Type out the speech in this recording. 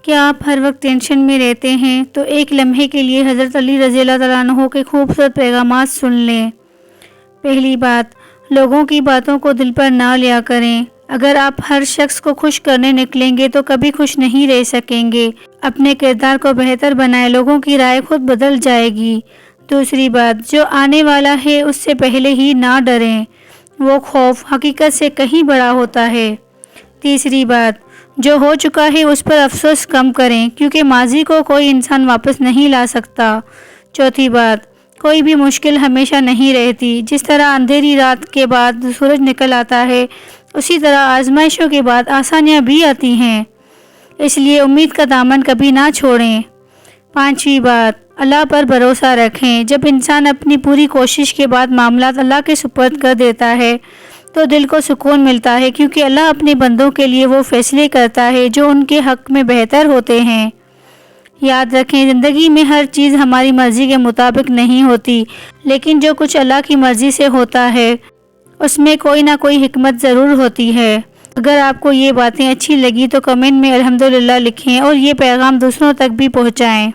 کیا آپ ہر وقت ٹینشن میں رہتے ہیں؟ تو ایک لمحے کے لیے حضرت علی رضی اللہ تعالیٰ عنہ کے خوبصورت پیغامات سن لیں۔ پہلی بات، لوگوں کی باتوں کو دل پر نہ لیا کریں۔ اگر آپ ہر شخص کو خوش کرنے نکلیں گے تو کبھی خوش نہیں رہ سکیں گے۔ اپنے کردار کو بہتر بنائیں، لوگوں کی رائے خود بدل جائے گی۔ دوسری بات، جو آنے والا ہے اس سے پہلے ہی نہ ڈریں، وہ خوف حقیقت سے کہیں بڑا ہوتا ہے۔ تیسری بات، جو ہو چکا ہے اس پر افسوس کم کریں، کیونکہ ماضی کو کوئی انسان واپس نہیں لا سکتا۔ چوتھی بات، کوئی بھی مشکل ہمیشہ نہیں رہتی۔ جس طرح اندھیری رات کے بعد سورج نکل آتا ہے، اسی طرح آزمائشوں کے بعد آسانیاں بھی آتی ہیں، اس لیے امید کا دامن کبھی نہ چھوڑیں۔ پانچویں بات، اللہ پر بھروسہ رکھیں۔ جب انسان اپنی پوری کوشش کے بعد معاملات اللہ کے سپرد کر دیتا ہے تو دل کو سکون ملتا ہے، کیونکہ اللہ اپنے بندوں کے لیے وہ فیصلے کرتا ہے جو ان کے حق میں بہتر ہوتے ہیں۔ یاد رکھیں، زندگی میں ہر چیز ہماری مرضی کے مطابق نہیں ہوتی، لیکن جو کچھ اللہ کی مرضی سے ہوتا ہے اس میں کوئی نہ کوئی حکمت ضرور ہوتی ہے۔ اگر آپ کو یہ باتیں اچھی لگی تو کمنٹ میں الحمدللہ لکھیں اور یہ پیغام دوسروں تک بھی پہنچائیں۔